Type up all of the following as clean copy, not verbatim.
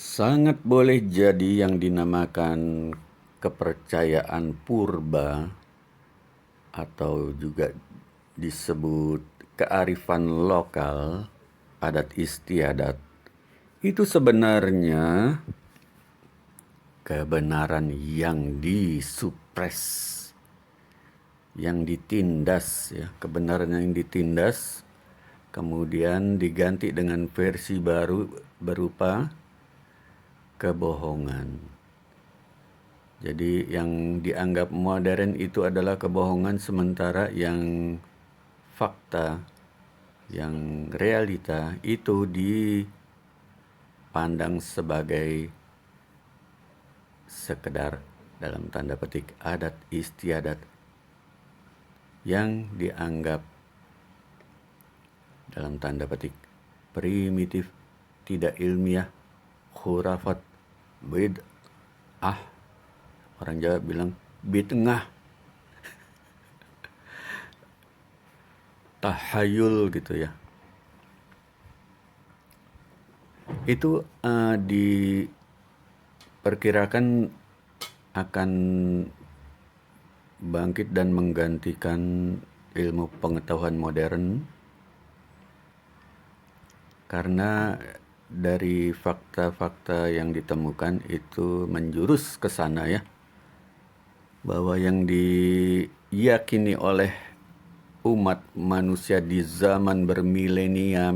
Sangat boleh jadi yang dinamakan kepercayaan purba atau juga disebut kearifan lokal, adat istiadat, itu sebenarnya kebenaran yang disupres, yang ditindas, ya, kebenaran yang ditindas, kemudian diganti dengan versi baru berupa kebohongan. Jadi yang dianggap modern itu adalah kebohongan, sementara yang fakta, yang realita itu dipandang sebagai sekedar dalam tanda petik adat istiadat yang dianggap dalam tanda petik primitif, tidak ilmiah, khurafat, bid'ah. Orang Jawa bilang bid'ah, tahayul gitu ya. Itu diperkirakan akan bangkit dan menggantikan ilmu pengetahuan modern, karena dari fakta-fakta yang ditemukan itu menjurus ke sana, ya, bahwa yang diyakini oleh umat manusia di zaman bermilenia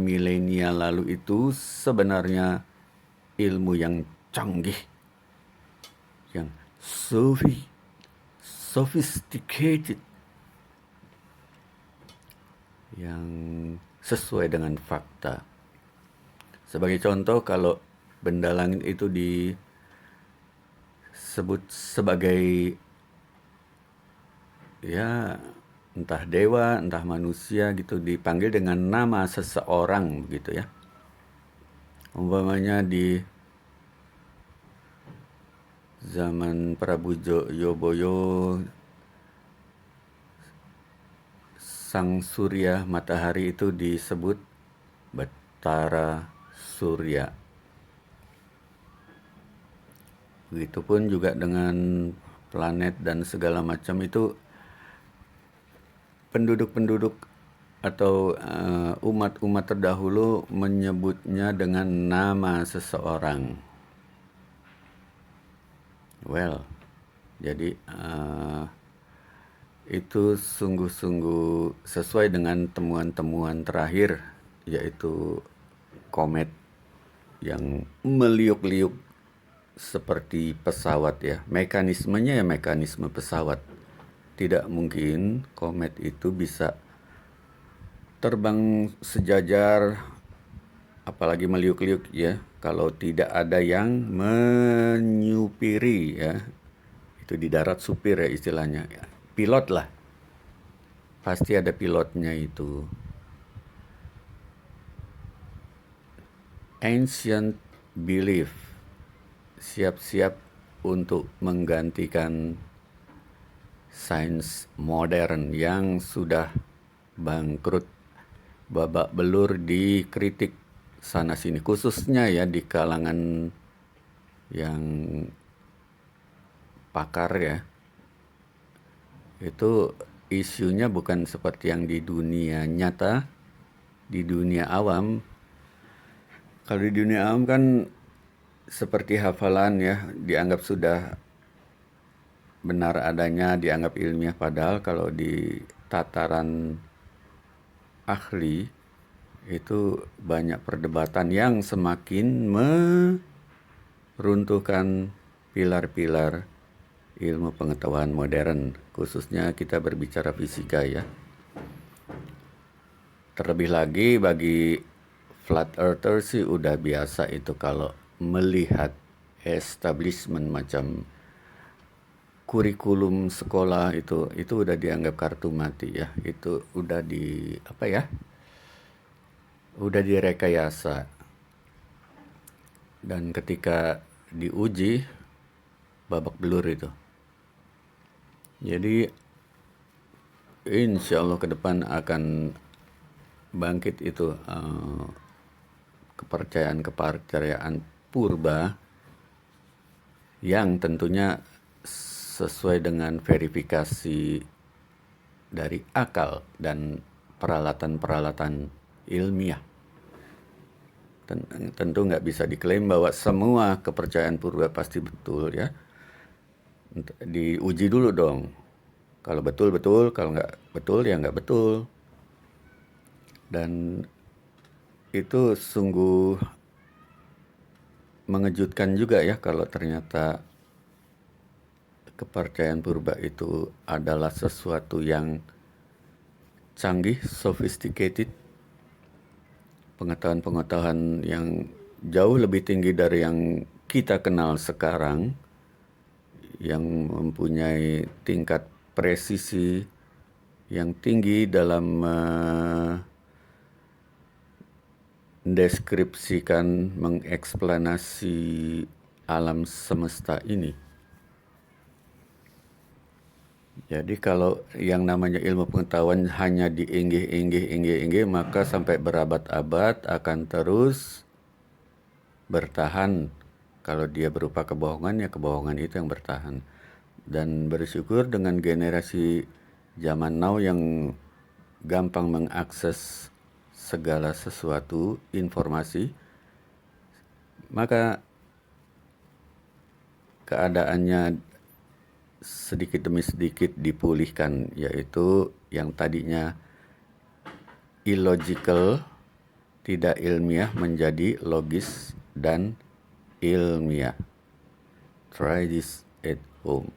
lalu itu sebenarnya ilmu yang canggih, yang sophisticated, yang sesuai dengan fakta. Sebagai contoh, kalau benda langit itu disebut sebagai, ya, entah dewa, entah manusia gitu, dipanggil dengan nama seseorang begitu ya. Umpamanya di zaman Prabu Joyoboyo, sang surya matahari itu disebut Batara Surya. Begitupun juga dengan planet dan segala macam itu, penduduk-penduduk atau umat-umat terdahulu menyebutnya dengan nama seseorang. Well, jadi itu sungguh-sungguh sesuai dengan temuan-temuan terakhir, yaitu komet yang meliuk-liuk seperti pesawat, ya. Mekanismenya ya mekanisme pesawat. Tidak mungkin komet itu bisa terbang sejajar, apalagi meliuk-liuk, ya, kalau tidak ada yang menyupiri, ya. Itu di darat supir ya istilahnya, ya. Pilot lah. Pasti ada pilotnya itu. Ancient belief siap-siap untuk menggantikan sains modern yang sudah bangkrut, babak belur, dikritik sana sini, khususnya ya di kalangan yang pakar, ya. Itu isunya bukan seperti yang di dunia nyata, di dunia awam. Kalau di dunia awam kan seperti hafalan, ya, dianggap sudah benar adanya, dianggap ilmiah, padahal kalau di tataran ahli itu banyak perdebatan yang semakin meruntuhkan pilar-pilar ilmu pengetahuan modern, khususnya kita berbicara fisika, ya. Terlebih lagi bagi flat earther sih udah biasa itu kalau melihat establishment macam kurikulum sekolah itu udah dianggap kartu mati, ya. Itu udah udah direkayasa. Dan ketika diuji, babak belur itu. Jadi insya Allah ke depan akan bangkit itu kepercayaan purba yang tentunya sesuai dengan verifikasi dari akal dan peralatan-peralatan ilmiah. Tentu nggak bisa diklaim bahwa semua kepercayaan purba pasti betul ya. Diuji dulu dong. Kalau betul betul, kalau nggak betul ya nggak betul. Dan itu sungguh mengejutkan juga ya kalau ternyata kepercayaan purba itu adalah sesuatu yang canggih, sophisticated, pengetahuan-pengetahuan yang jauh lebih tinggi dari yang kita kenal sekarang, yang mempunyai tingkat presisi yang tinggi dalam mendeskripsikan, mengeksplanasi alam semesta ini. Jadi kalau yang namanya ilmu pengetahuan hanya diinggih, maka sampai berabad-abad akan terus bertahan. Kalau dia berupa kebohongan, ya kebohongan itu yang bertahan. Dan bersyukur dengan generasi zaman now yang gampang mengakses segala sesuatu, informasi, maka keadaannya sedikit demi sedikit dipulihkan, yaitu yang tadinya illogical, tidak ilmiah menjadi logis dan ilmiah. Try this at home.